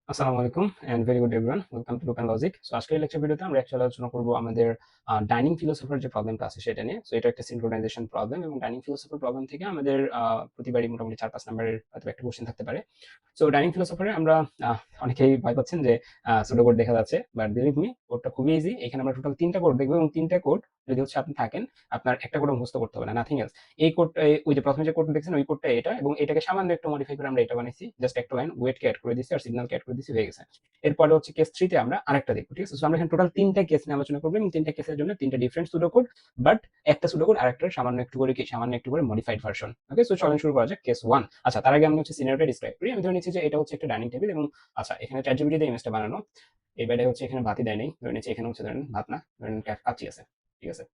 আসসালামু আলাইকুম and very good everyone, welcome to Lukan Logic. So আজকের লেকচার ভিডিওতে আমরা অ্যাকচুয়ালি আলোচনা করব আমাদের ডাইনিং ফিলোসফার যে প্রবলেমটা আছে সেটা নিয়ে। সো এটা একটা সিনক্রোনাইজেশন প্রবলেম এবং ডাইনিং ফিলোসফার প্রবলেম থেকে আমাদের প্রতিবারই মোটামুটি 4-5 নাম্বারের হয়তো একটা কোশ্চেন থাকতে পারে। সো ডাইনিং ফিলোসফারে আমরা অনেকেই ভয় পাচ্ছেন যে ছোট কোড দেখা যাচ্ছে, বাট বিলিভ মি কোডটা খুবই ইজি। এখানে আমরা টোটাল 3টা কোড দেখবো এবং 3টা কোড যদি হচ্ছে আপনি থাকেন, আপনার একটা কোড মুখস্থ করতে হবে না, নাথিং এলস। এই কোডটা ওই যে প্রথমে যে কোডটা দেখছেন ওই কোডটা এটা, এবং এটাকে সামান্য একটু মডিফাই করে আমরা এটা বানাইছি। জাস্ট একটা লাইন ওয়েট কে অ্যাড করে দিয়েছি আর সিগন্যাল কে অ্যাড করে দিয়েছি, হয়ে গেছে। এরপরে হচ্ছে কেস 3 তে আমরা আরেকটা দেখবো, ঠিক আছে? সো আমরা এখানে টোটাল 3টা কেস নিয়ে আলোচনা করবো এবং 3টা কেসের জন্য 3টা ডিফারেন্ট সুডো কোড, বাট একটা সুডো কোড আরেকটার সামান্য একটু করে মডিফাইড ভার্সন। ওকে, সো চলেন শুরু করা যাক কেস 1। আচ্ছা, তার আগে আমি হচ্ছে সিনারিওটা ডিসক্রাইব করি। আমি ধরে নিচ্ছি যে এটা হচ্ছে একটা ডাইনিং টেবিল এবং আচ্ছা, এখানে চ্যাটজিপিটি দিয়ে ইমেজটা বানানো। এই বাইরে হচ্ছে এখানে ভাতই দেয় নাই, ধরে নিচ্ছি এখানে হচ্ছে ধরেন ভাত না, ধরেন কাচ্চি আছে, ঠিক আছে,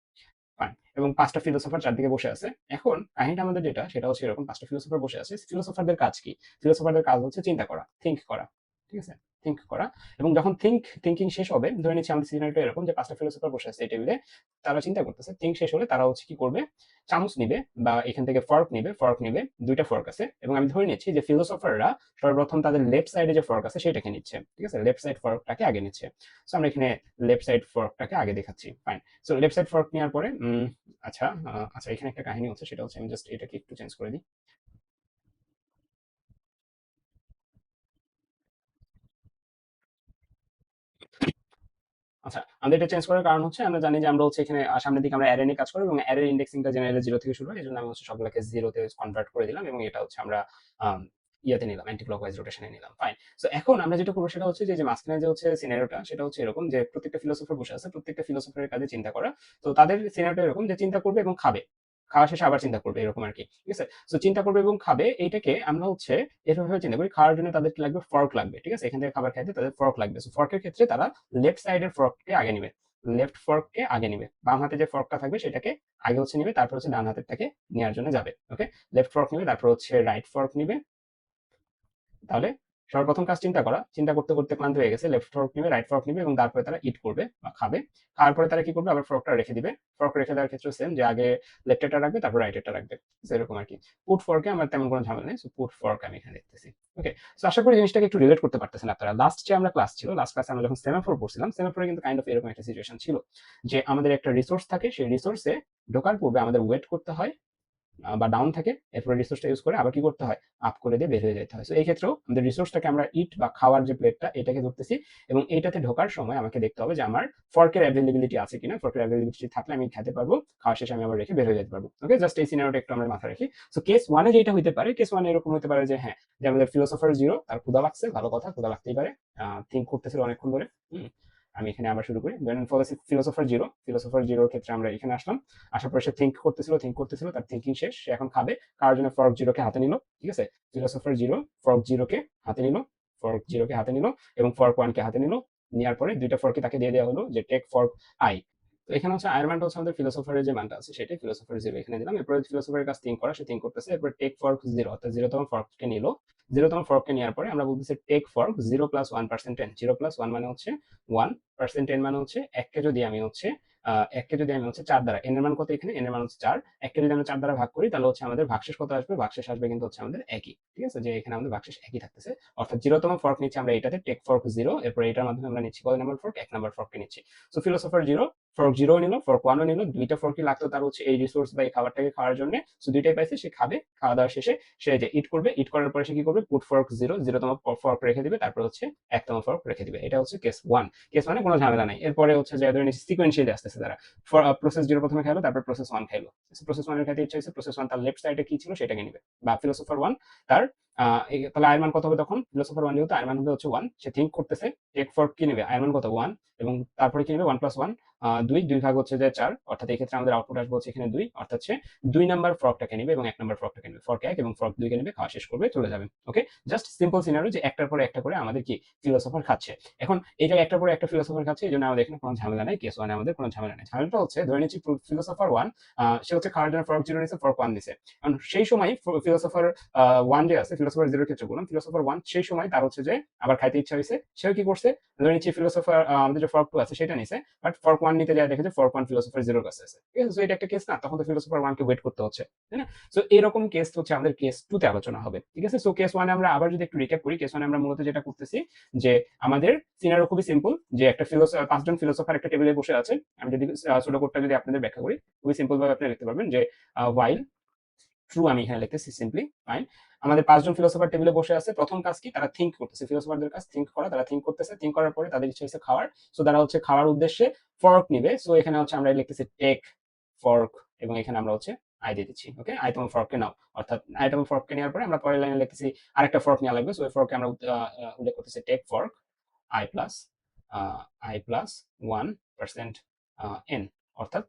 ফাইন। এবং 5টা ফিলোসোফার চারদিকে বসে আছে। এখন কাহিনীটা আমাদের যেটা সেটা হচ্ছে এরকম, 5টা ফিলোসোফার বসে আছে। ফিলোসোফারদের কাজ কি? ফিলোসোফারদের কাজ হচ্ছে চিন্তা করা, থিঙ্ক করা, ঠিক আছে, থিঙ্ক করা। এবং যখন থিঙ্কিং শেষ হবে, ধরে নিচ্ছি আমাদের সিনারিটা এরকম যে 5টা ফিলোসোফার বসে আছে এই টেবিলে, তারা চিন্তা করতেছে। থিঙ্ক শেষ হলে তারা হচ্ছে কি করবে, চামচ নিবে বা এখান থেকে ফর্ক নিবে, 2টা ফর্ক আছে এবং আমি ধরে নিচ্ছি যে ফিলোসোফাররা সর্বপ্রথম তাদের লেফট সাইডে যে ফর্ক আছে সেটাকে নিচ্ছে, ঠিক আছে, লেফট সাইড ফর্কটাকে আগে নিচ্ছে। সো আমরা এখানে লেফট সাইড ফর্কটাকে আগে দেখাচ্ছি, fine. So left side fork নেওয়ার পরে আচ্ছা, আচ্ছা, এখানে একটা কাহিনী হচ্ছে, সেটা হচ্ছে আমি জাস্ট এটাকে একটু চেঞ্জ করে দিই। আচ্ছা, আমাদের এটা চেঞ্জ করার কারণ হচ্ছে আমরা জানি যে আমরা হচ্ছে এখানে সামনের দিকে আমরা অ্যারে নিয়ে কাজ করি এবং অ্যারের ইন্ডেক্সিংটা জেনারেলি 0 থেকে শুরু হয়। এজন্য আমি হচ্ছে সবগুলোকে 0 তে কনভার্ট করে দিলাম এবং এটা হচ্ছে আমরা আম ইয়াতে নিলাম, অ্যান্টি ক্লকওয়াইজ রোটেশনে নিলাম। ফাইন। সো এখন আমরা যেটা করব সেটা হচ্ছে যে মাঝখানে যে হচ্ছে সিনারিওটা সেটা হচ্ছে এরকম যে প্রত্যেকটা ফিলোসোফার বসে আছে, প্রত্যেকটা ফিলোসোফারের কাজে চিন্তা করা। তো তাদের সিনারিওটা এরকম যে চিন্তা করবে এবং খাবে। খাওয়া শেষে আবার চিন্তা করবে, এরকম আরকি। ঠিক আছে? সো চিন্তা করবে এবং খাবে, এইটাকে আমরা হচ্ছে এভাবে চিন্তা করি। খাওয়ার জন্য তাদের কি লাগবে? ফর্ক লাগবে। ঠিক আছে? এখান থেকে খাবার খাইতে তাদের ফর্ক লাগবে। সো ফর্কের ক্ষেত্রে তারা লেফট সাইডের ফর্ককে আগে নিবে। লেফট ফর্ককে আগে নিবে। বাম হাতে যে ফর্কটা থাকবে সেটাকে আগে হচ্ছে নিবে, তারপর হচ্ছে ডান হাতেরটাকে নেওয়ার জন্য যাবে। ওকে? লেফট ফর্ক নিবে, তারপর হচ্ছে রাইট ফর্ক নিবে। তাহলে সর্বপ্রথম কাজ চিন্তা করা। চিন্তা করতে করতে ক্লান্ত হয়ে গেছে। লেফট ফর্ক নিবে, রাইট ফর্ক নিবে এবং তারপরে তারা ইট করবে বা খাবে। খাওয়ার পরে তারা কি করবে? আবার ফর্কটা রেখে দিবে। ফর্ক রেখে দেওয়ার ক্ষেত্রে সেম, যে আগে লেফটেরটা রাখবে তারপর রাইটেরটা রাখবে। So এরকম আরকি। পুট ফর্কে আমার তেমন কোনো ঝামেলা নেই। সো পুট ফর্ক আমি এখানে দেখতেছি। ওকে? সো আশা করি জিনিসটাকে একটু রিলেট করতে পারতেছেন আপনারা। লাস্ট যে আমরা ক্লাস ছিল, লাস্ট ক্লাসে আমরা যখন সেমাফোর পড়ছিলাম, সেমাফোরে কিন্তু কাইন্ড অফ এরকম একটা সিচুয়েশন ছিল যে আমাদের একটা রিসোর্স থাকে, সেই রিসোর্সে ঢোকার পূর্বে আমাদের ওয়েট করতে হয় বা ডাউন থাকে, এরপরে রিসোর্সটা ইউজ করে আবার কি করতে হয়, আপ করে দিয়ে বের হয়ে যেতে হয়। সো এই ক্ষেত্রেও আমাদের রিসোর্সটাকে আমরা ইট বা খাওয়ার যে প্লেটটা এটাকে ধরতেছি এবং এইটাতে ঢোকার সময় আমাকে দেখতে হবে যে আমার ফর্কের অ্যাভেলেবিলিটি আছে কিনা। ফর্কের অ্যাভেলেবিলিটি থাকলে আমি খেতে পারবো, খাওয়া শেষে আমি আবার রেখে বের হয়ে যেতে পারবো। ওকে, জাস্ট এই সিনারিওটা একটু আমরা মাথায় রাখি। সো কেস ওয়ানে যেটা হইতে পারে, কেস ওয়ানে এরকম হতে পারে যে হ্যাঁ, যে আমাদের ফিলোসফার জিরো, তার ক্ষুধা লাগছে, ভালো কথা, ক্ষুধা লাগতেই পারে, থিঙ্ক করতেছিল অনেকক্ষণ ধরে। আমি এখানে আবার শুরু করি। দেন ফিলোসফার জিরো, ফিলোসফার জিরোর ক্ষেত্রে আমরা এখানে আসলাম। আসার পরে সে থিঙ্ক করতেছিল, তার থিঙ্কিং শেষ, সে এখন খাবে। খাওয়ার জন্য ফর্ক জিরোকে হাতে নিল, ঠিক আছে। ফিলোসোফার জিরো ফর্ক জিরোকে হাতে নিল, ফর্ক জিরোকে হাতে নিল এবং ফর্ক ওয়ানকে হাতে নিল। নেওয়ার পরে 2টা ফর্কই তাকে দিয়ে দেওয়া হলো যে টেক ফর্ক আই। তো এখানে হচ্ছে আয়ের মানটা হচ্ছে আমাদের ফিলোসোফারের যে মানটা আছে সেটাই, ফিলোসোফার জিরো এখানে দিলাম। এরপরে ফিলোসোফারের কাছে থিঙ্ক করা, সে থিঙ্ক করতেছে। এরপর টেক ফর্ক জিরো, অর্থাৎ 0তম ফর্ককে নিল। 0তম ফর্ককে নেওয়ার পরে আমরা বলতেছি টেক ফর্ক 0+1% 10। 0+1 মানে হচ্ছে 1%, 10 মানে হচ্ছে এককে যদি আমি হচ্ছে 4 দ্বারা, এন এর মান কত এখানে, এন এর মান হচ্ছে 4, এককে যদি আমরা 4 দ্বারা ভাগ করি তাহলে হচ্ছে আমাদের ভাগশেষ কত আসবে, ভাগশেষ আসবে কিন্তু হচ্ছে আমাদের একই, ঠিক আছে, যে এখানে আমাদের ভাগশেষ একই থাকতেছে। অর্থাৎ 0তম ফর্ক নিচ্ছি আমরা এটাতে, টেক ফর্ক জিরো, এরপর এটার মাধ্যমে আমরা নিচ্ছি কত নাম্বার ফর্ক, 1 নাম্বার ফর্ককে নিচ্ছি। So philosopher zero fork zero নিল, ফর্ক ওয়ানও নিল, 2টা ফর্কই লাগতো তার হচ্ছে এই রিসোর্স বা এই খাবারটাকে খাওয়ার জন্য। সো 2টাই পাইছে, সে খাবে। খাওয়া দাওয়া শেষে সে যে ইট করবে, ইট করার পরে সে কি করবে, পুট ফর্ক জিরো, 0তম ফর্ক রেখে দিবে, তারপর হচ্ছে 1তম ফর্ক রেখে দিবে। এটা হচ্ছে কেস ওয়ান। কেস মানে কোনো ঝামেলা নাই। এরপরে হচ্ছে যে ধরে নিচ্ছি সিকোয়েন্সিয়ালি আসতেছে তারা। প্রসেস জিরো প্রথমে খাইলো, তারপর প্রসেস ওয়ান খাইলো। প্রসেস ওয়ানের খাইতে ইচ্ছা হয়েছে, প্রসেস ওয়ান তার লেফট সাইডে কি ছিল সেটাকে নিবে, বা ফিলোসোফার ওয়ান তার তাহলে আয়ের মান কত হবে তখন, ফিলোসোফার ওয়ান যেহেতু আয়ের মান হবে হচ্ছে ওয়ান, সে থিঙ্ক করতেছে, টেক ফর্ক কি নেবে, আয়ের মান কত ওয়ান, এবং তারপরে কি নেবে, 1+1 দুই, দুই ভাগ হচ্ছে যে 4, অর্থাৎ এই ক্ষেত্রে আমাদের আউটপুট আসবে হচ্ছে এখানে 2, অর্থাৎ সে 2 নাম্বার ফ্রকটাকে নেবে এবং 1 নাম্বার ফ্রকটাকে নেবে, ফর্ক 1 এবং ফর্ক 2 কে নেবে, খাওয়া শেষ করবে, চলে যাবে। ওকে, জাস্ট সিম্পল সিনারিও যে একটার পরে একটা করে আমাদের কি ফিলোসোফার খাচ্ছে। এখন এই যে একটার পরে একটা ফিলোসোফার খাচ্ছে, এই জন্য আমাদের এখানে কোনো ঝামেলা নাই। কেস ওয়ানে আমাদের কোনো ঝামেলা নেই। ঝামেলাটা হচ্ছে ধরে নিচ্ছি ফিলোসোফার ওয়ান, সে হচ্ছে খাওয়ার জন্য ফর্ক জিরো নিছে, ফর্ক ওয়ান দিছে। কারণ সেই সময় ফিলোসোফার ওয়ান যে আছে, ফিলোসোফার 0 এর ক্ষেত্রে বললাম, ফিলোসোফার 1 সেই সময় তার হচ্ছে যে আবার খাইতে ইচ্ছা হইছে। সেও কি করছে? ধরে নিচ্ছি ফিলোসোফার আমাদের যে ফর্ক 2 আছে সেটা নিছে। বাট ফর্ক 1 নিতে যায় দেখে যে ফর্ক 1 ফিলোসোফার 0 এর কাছে আছে। ঠিক আছে? সো এটা একটা কেস না? তখন তো ফিলোসোফার 1 কে ওয়েট করতে হচ্ছে। তাই না? সো এরকম কেস হচ্ছে আমাদের কেস 2 তে আলোচনা হবে। ঠিক আছে? সো কেস 1 এ আমরা আবার যদি একটু রিক্যাপ করি, কেস 1 এ আমরা মূলত যেটা করতেছি যে আমাদের সিনারিও খুবই সিম্পল, যে একটা 5 জন ফিলোসোফার একটা টেবিলে বসে আছে। আমি যদি ছোট কোডটা যদি আপনাদের ব্যাখ্যা করি, খুবই সিম্পল ভাবে আপনি লিখতে পারবেন যে while ট্রু, আমি এখানে লিখতেছি সিম্পলি, ফাইন। আমাদের 5 জন ফিলোসোফার টেবিলে বসে আছে। প্রথম কাজ কি? তারা থিংক করতেছে। ফিলোসোফারদের কাজ থিংক করা। তারা থিংক করতেছে। থিংক করার পরে তাদের ইচ্ছা হচ্ছে খাওয়ার। সো তারা হচ্ছে খাওয়ার উদ্দেশ্যে ফর্ক নিবে। সো এখানে হচ্ছে আমরা লিখতেছি টেক ফর্ক, এবং এখানে আমরা হচ্ছে আই দিয়ে দিচ্ছি। ওকে, আইতম ফর্ককে নাও। অর্থাৎ আইতম ফর্ককে নেওয়ার পরে আমরা পরের লাইনে লিখতেছি আরেকটা ফর্ক নেওয়া লাগবে। সো এই ফর্ককে আমরা উল্লেখ করতেছি take fork I plus I+1% n, অর্থাৎ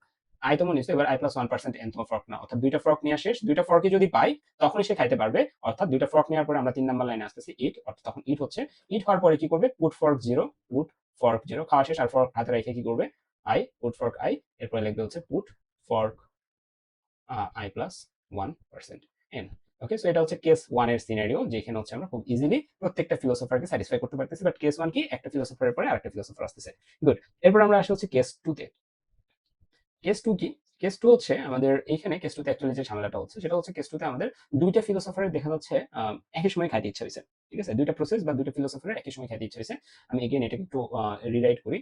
আই তম নিচ্ছে, এবার I+1% n তম ফর্ক না, অর্থাৎ দুইটা ফর্ক নেওয়া শেষ। দুইটা ফর্কই যদি পাই তখনই সে খাইতে পারবে। অর্থাৎ দুইটা ফর্ক নেওয়ার পরে আমরা 3 নাম্বার লাইনে আসতেছি ইট, অর্থাৎ তখন ইট হচ্ছে। ইট হওয়ার পরে কি করবে? পুট ফর্ক 0, পুট ফর্ক 0 খাওয়া শেষ। আর ফর্ক হাতে রেখে কি করবে? আই, পুট ফর্ক আই, এরপরে লিখবে হচ্ছে পুট ফর্ক I+1% n। ওকে, সো এটা হচ্ছে কেস 1 এর সিনারিও, যেখানে হচ্ছে আমরা খুব ইজিলি প্রত্যেকটা ফিলোসোফারকে স্যাটিসফাই করতে পারতেছি। বাট কেস 1 কি? একটা ফিলোসোফারের পরে আরেকটা ফিলোসোফার আসতেছে। গুড। এরপর আমরা আসি হচ্ছে কেস 2 তে। কেস 2 কি? কেস 2 হচ্ছে আমাদের এইখানে কেস 2 তে অ্যাকচুয়ালি যে ঝামেলাটা হচ্ছে সেটা হচ্ছে কেস 2 তে আমাদের দুইটা ফিলোসোফারের দেখা যাচ্ছে একই সময় খাইতে ইচ্ছা হইছে। ঠিক আছে? দুইটা প্রসেস বা দুইটা ফিলোসোফারের একই সময় খাইতে ইচ্ছা হইছে। আমি এগেইন এটাকে একটু রিরাইট করি।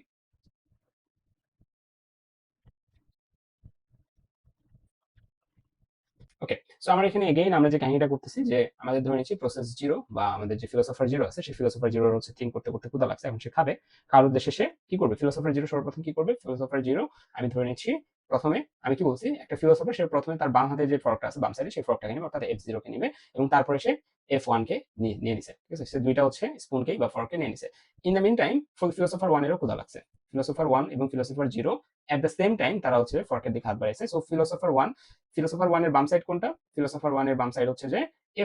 ওকে, সো আমরা এখানে এগেইন আমরা যে কাহিনীটা করতেছি যে আমাদের ধরে নিচ্ছি প্রসেস 0 বা আমাদের যে ফিলোসোফার 0 আছে সেই ফিলোসোফার 0 হচ্ছে থিঙ্ক করতে করতে ক্ষুধা লাগছে, এখন সে খাবে। খাওয়ার উদ্দেশ্যে সে কি করবে? ফিলোসোফার 0 সর্বপ্রথম কি করবে? ফিলোসোফার 0 আমি ধরে নিচ্ছি প্রথমে, আমি কি বলছি, একটা ফিলোসোফার সে প্রথমে তার বাম হাতে যে ফর্কটা আছে বাম সাইডে সেই ফর্কটাকে নেবে, অর্থাৎ F0 কে নেবে, এবং তারপরে সে F1 কে নিয়ে নিছে। ঠিক আছে? সে দুইটা হচ্ছে স্পুনকেই বা ফর্ককে নিয়ে নিছে। In the mean time philosopher 1 এরও ক্ষুধা লাগছে। ফিলোসোফার 1 এবং philosopher 0 at the same time তারা হচ্ছে ফর্কের দিকে হাত বাড়াইছে। সো ফিলোসোফার 1 এর বাম সাইড কোনটা? ফিলোসোফার 1 এর বাম সাইড হচ্ছে যে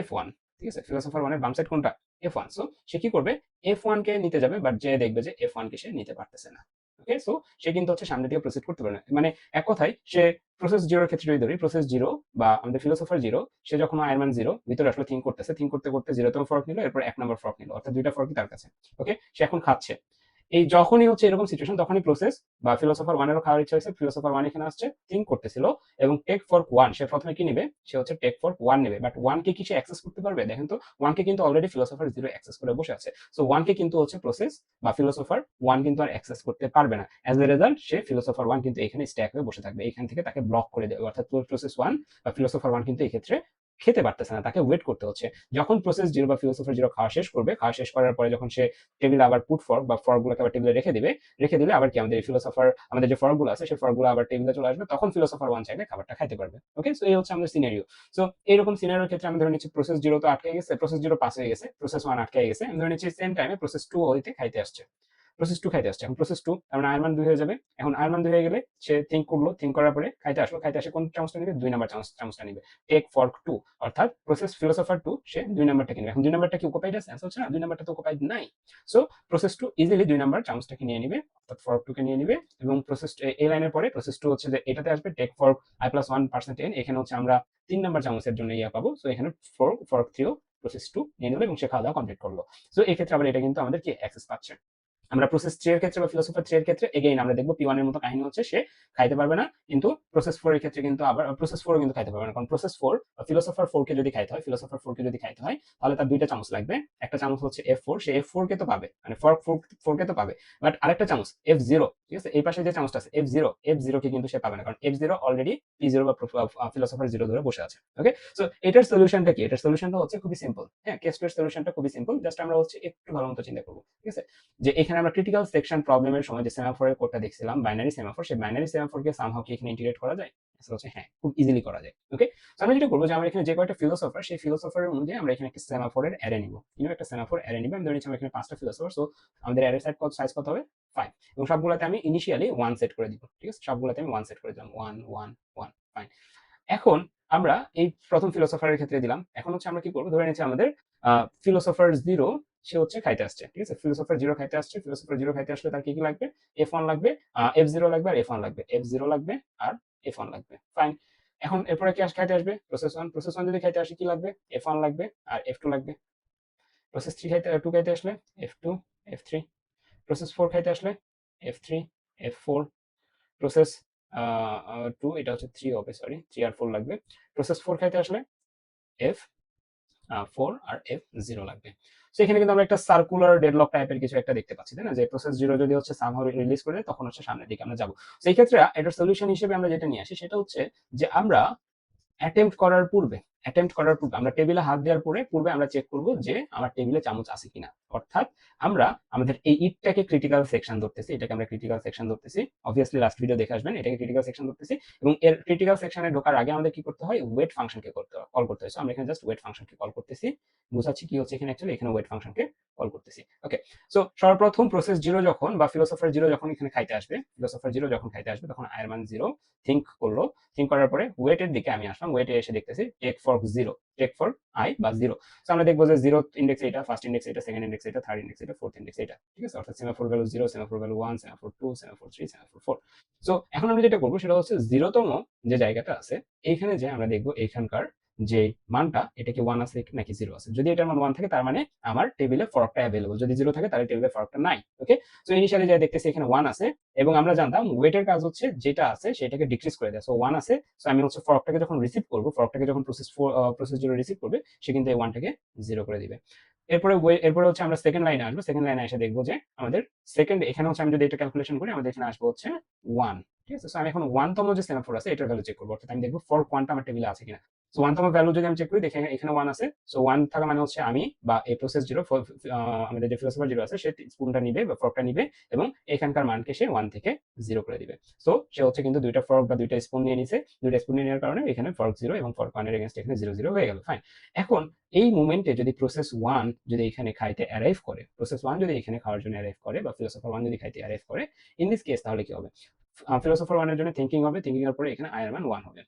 F1। ঠিক আছে? ফিলোসোফার 1 এর বাম সাইড কোনটা? F1। সো সে কি করবে? F1 কে নিতে যাবে, বাট যে দেখবে যে F1 কে সে নিতে পারতেছে না। ওকে, সো সে কিন্তু হচ্ছে সামনের দিকে প্রসিড করতে পারে না। মানে এক কথায় সে প্রসেস 0 এর ক্ষেত্রে যদি ধরি, প্রসেস 0 বা আমাদের ফিলোসোফার 0 সে যখন আয়রন 0 ভিতরে আসলে থিঙ্ক করতেছে, থিঙ্ক করতে করতে 0 তম ফর্ক নিল, এরপর 1 নম্বর ফর্ক নিল, অর্থাৎ দুইটা ফর্কই তার কাছে। ওকে, সে এখন খাচ্ছে। এই যখনই হচ্ছে এরকম সিচুয়েশন তখনই প্রসেস বা ফিলোসোফার 1 এরও খাওয়ার ইচ্ছা হয়েছে, ফিলোসোফার 1 এখানে আসছে, থিঙ্ক করতেছিল, এবং টেক ফর্ক 1 সে প্রথমে কি নেবে? সে হচ্ছে টেক ফর্ক 1 নেবে। বাট 1 কে কি সে অ্যাক্সেস করতে পারবে? দেখেন তো, 1 কে কিন্তু অলরেডি ফিলোসোফার 0 অ্যাক্সেস করে বসে আছে। সো 1 কে কিন্তু হচ্ছে প্রসেস বা ফিলোসোফার 1 কিন্তু আর অ্যাক্সেস করতে পারবে না। As a result say philosopher 1 কিন্তু এখানে স্ট্যাক হয়ে বসে থাকবে, এখান থেকে তাকে ব্লক করে দেবে, অর্থাৎ প্রসেস 1 বা ফিলোসোফার 1 কিন্তু এই ক্ষেত্রে খেতে পারতেছে না, তাকে ওয়েট করতে হচ্ছে। যখন প্রসেস 0 বা ফিলোসোফার 0 খাওয়া শেষ করবে, খাওয়া শেষ করার পরে যখন সে টেবিলে আবার পুট ফর্ক বা ফর্কগুলোকে আবার টেবিলে রেখে দিবে, রেখে দিলে আবার কি আমাদের ফিলোসোফার আমাদের যে ফর্কগুলো আছে সেই ফর্কগুলো আবার টেবিলে চলে আসবে, তখন ফিলোসোফার 1 চাইলে খাবারটা খাইতে পারবে। ওকে, সো এই হচ্ছে আমাদের সিনারিও। সো এইরকম সিনারিওর ক্ষেত্রে আমি ধরে নিচ্ছি প্রসেস 0 তো আটকে গেছে, প্রসেস 0 পাস হয়ে গেছে, প্রসেস 1 আটকে গেছে। আমি ধরে নিচ্ছি সেম টাইমে প্রসেস 2 ওইতে খাইতে আসছে। প্রসেস 2 খাইতে আসছে। এখন প্রসেস 2 তার মানে আয়রন 2 হয়ে যাবে। এখন আয়রন 2 হয়ে গেলে সে থিঙ্ক করলো, থিঙ্ক করার পরে খাইতে আসলো, খাইতে আসে কোন চামচটা নিবে? 2 নাম্বার চামচটা নিবে। টেক ফর্ক 2, অর্থাৎ প্রসেস ফিলোসোফার 2 সে 2 নাম্বারটাকে নিবে। এখন 2 নাম্বারটা কি অকুপাইড আছে? অ্যান্সার হচ্ছে না, 2 নাম্বারটা তো অকুপাইড নাই। সো প্রসেস 2 ইজিলি 2 নাম্বার চামচটাকে নিয়ে নিবে, অর্থাৎ ফর্ক 2 কে নিয়ে নিবে, এবং প্রসেস এই লাইনের পরে প্রসেস 2 হচ্ছে যে এটাতে আসবে টেক ফর্ক I+1% n, এখানে হচ্ছে আমরা 3 নাম্বার চামচের জন্য ইয়া পাবো। সো এখানে ফর্ক 3 ও প্রসেস 2 নিয়ে নিল এবং সে খাওয়া দাওয়া কমপ্লিট করলো। সো এই ক্ষেত্রে আবার এটা কিন্তু আমাদের কি অ্যাক্সেস পাচ্ছে। আমরা প্রসেস 3 এর ক্ষেত্রে বা ফিলোসোফার 3 এর ক্ষেত্রে এগেইন আমরা দেখব P1 এর মতো কাহিনী হচ্ছে সে খাইতে পারবে না, কিন্তু প্রসেস 4 এর ক্ষেত্রে কিন্তু আবার প্রসেস 4 ও কিন্তু খাইতে পারবে না, কারণ প্রসেস 4 বা ফিলোসোফার 4 কে যদি খাইতে হয়, ফিলোসোফার 4 কে যদি খাইতে হয় তাহলে তার দুইটা চামচ লাগবে। একটা চামচ হচ্ছে F4, সে F4 কে তো পাবে, মানে ফর্ক 4 কে তো পাবে, বাট আরেকটা চামচ F0, ঠিক আছে, এই পাশে যে চামচটা আছে F0 কে কিন্তু সে পাবে না, কারণ F0 অলরেডি P0 বা ফিলোসোফার 0 ধরে বসে আছে। ওকে, সো এটার সলিউশনটা কি? এটার সলিউশনটা হচ্ছে খুবই সিম্পল। হ্যাঁ, কেস 2 এর সলিউশনটা খুবই সিম্পল, জাস্ট আমরা হচ্ছে একটু ভালো মতো চিন্তা করব। ঠিক আছে, যে এখানে আমরা ক্রিটিক্যাল সেকশন প্রবলেমের সময় যে সেমাফোরের কোডটা দেখছিলাম, বাইনারি সেমাফোর, সেই বাইনারি সেমাফোরকে সামহাউ কি এখানে ইন্টিগ্রেট করা যায়? হচ্ছে হ্যাঁ, খুব ইজিলি করা যায়। ওকে, তো আমরা যেটা করবো যে আমরা এখানে যে কয়টা ফিলোসোফার, সেই ফিলোসোফারের অনুযায়ী আমরা এখানে একটা সেমাফোরের অ্যারে নিব। একটা সেমাফোর অ্যারে নিব। আমি ধরে নিচ্ছি আমরা এখানে 5টা ফিলোসোফার, সো আমাদের অ্যারে সাইজ কত হবে? 5, এবং সবগুলোতে আমি ইনিশিয়ালি 1 সেট করে দিব। ঠিক আছে, সবগুলোতে আমি 1 সেট করে দিলাম, 1 1 1, ফাইন। এখন আমরা এই প্রথম ফিলোসোফারের ক্ষেত্রে দিলাম। এখন হচ্ছে আমরা কি করবো? ধরে নিচ্ছি আমাদের ফিলোসোফার 0 সে হচ্ছে খাইতে আসছে। ঠিক আছে, ফিলোসোফার 0 খাইতে আসছে। ফিলোসোফার 0 খাইতে আসলে তার কি কি লাগবে? F1 লাগবে, F0 লাগবে, আর F1 লাগবে, F0 লাগবে আর F1 লাগবে, ফাইন। এখন এরপরে কি খাইতে আসবে প্রসেস ওয়ান যদি খাইতে আসে কি লাগবে, F1 লাগবে আর F2 লাগবে। প্রসেস থ্রি খাইতে টু খাইতে আসলে F2 F3। প্রসেস ফোর খাইতে আসলে F3 F4। প্রসেস টু এটা হচ্ছে থ্রি হবে, সরি থ্রি আর ফোর লাগবে। প্রসেস ফোর খাইতে আসলে F4 আর F0 লাগবে। তো এখানে কিন্তু আমরা একটা সার্কুলার ডেডলক টাইপের কিছু একটা দেখতে পাচ্ছি, তাই না, যে প্রসেস জিরো যদি হচ্ছে সামহাউ রিলিজ করে তখন হচ্ছে সামনের দিকে আমরা যাবো। তো এই ক্ষেত্রে এটার সলিউশন হিসেবে আমরা যেটা নিয়ে আসি সেটা হচ্ছে যে আমরা অ্যাটেম্প্ট করার পূর্বে আমরা টেবিলে হাত দেওয়ার পূর্বে আমরা চেক করব যে আমার টেবিলে চামচ আছে কিনা। অর্থাৎ আমরা আমাদের এই ইটটাকে ক্রিটিক্যাল সেকশন ধরতেছি, এটাকে আমরা ক্রিটিক্যাল সেকশন ধরতেছি। অবভিয়াসলি লাস্ট ভিডিও দেখে আসবেন, এটাকে ক্রিটিক্যাল সেকশন ধরতেছি এবং এর ক্রিটিক্যাল সেকশনে ঢোকার আগে আমাদের কি করতে হয়, ওয়েট ফাংশনকে কল করতে হয়। আমরা এখানে জাস্ট ওয়েট ফাংশনকে কল করতেছি, বুঝাচ্ছি কি হচ্ছে এখানে অ্যাকচুয়ালি এখানে ওয়েট ফাংশনকে কল করতেছি। ওকে, সো সর্বপ্রথম প্রসেস জিরো যখন বা ফিলোসফার জিরো যখন এখানে খাইতে আসবে, তখন আয়ের মান জিরো থিঙ্ক করলো। থিঙ্ক করার পরে ওয়েটের দিকে আমি আসলাম, ওয়েটে এসে দেখতেছি take for zero, take for I বা জিরো। তো আমরা দেখবো যে জিরো ইন্ডেক্স এটা, ফার্স্ট ইন্ডেক্স এটা, সেকেন্ড ইন্ডেক্স এটা, থার্ড ইন্ডেক্স এটা, ফোর্থ ইন্ডেক্স এটা, ঠিক আছে। অর্থাৎ semaphore value zero, semaphore value one, semaphore two, semaphore three, semaphore four. So এখন আমরা যেটা করবো সেটা হচ্ছে জিরোতম যে জায়গাটা আছে এইখানে যে আমরা দেখবো এইখানকার যে মানটা এটা কি ওয়ান আছে নাকি জিরো আছে। যদি এটার মান ওয়ান থাকে তার মানে আমার টেবিলে ফরকটা অ্যাভেলেবল, যদি জিরো থাকে তাহলে টেবিলে ফরকটা নাই। ওকে, তো ইনিশিয়ালি যা দেখতেছি এখানে ওয়ান আছে এবং আমরা জানতাম ওয়েটের কাজ হচ্ছে যেটা আছে সেটাকে ডিক্রিজ করে দেয়। সো ওয়ান আছে, সো আমি হচ্ছে ফরকটাকে যখন রিসিভ করবো, ফরকটাকে যখন প্রসেস জিরো রিসিভ করবে সে কিন্তু এই ওয়ানটাকে জিরো করে দিবে। এরপরে হচ্ছে আমরা সেকেন্ড লাইনে আসবো, সেকেন্ড লাইনে এসে দেখবো যে আমাদের সেকেন্ড এখানে হচ্ছে আমি যদি এটা ক্যালকুলেশন করি আমাদের এখানে আসবো হচ্ছে ওয়ান, ঠিক আছে। সো আমি এখন ওয়ান তম যে সেমাফোর আছে এটার ভ্যালু চেক করবো, অর্থাৎ আমি দেখবো ফর কোয়ান্টা আমার টেবিলে আছে কিনা। সো ওয়ান তম ভ্যালু যদি আমি চেক করি দেখি এখানে ওয়ান আছে। সো ওয়ান থাকা মানে হচ্ছে আমি বা এই প্রসেস জিরো, আমাদের যে ফিলোসফার জিরো আছে সে স্পুনটা নিবে বা ফর্কটা নিবে এবং এখানকার মানকে সে ওয়ান থেকে জিরো করে দিবে। সো সে হচ্ছে কিন্তু দুইটা ফর্ক বা দুইটা স্পুন নিয়ে নিছে, দুইটা স্পুন নিয়ে নেওয়ার কারণে এখানে ফর্ক জিরো এবং ফর্ক ওয়ানের এগেনস্ট এখানে জিরো জিরো হয়ে গেল। ফাইন, এখন এই মোমেন্টে যদি প্রসেস ওয়ান যদি এখানে খাইতে অ্যারাইভ করে, প্রসেস ওয়ান যদি এখানে খাওয়ার জন্য অ্যারাইভ করে বা ফিলোসফার ওয়ান যদি খাইতে অ্যারাইভ করে, ইন দিস কেস তাহলে কি হবে, ফিলোসফার ওয়ানের জন্য থিঙ্কিং হবে, থিঙ্কিং এর পরে এখানে আয়ের মান ওয়ান হবে।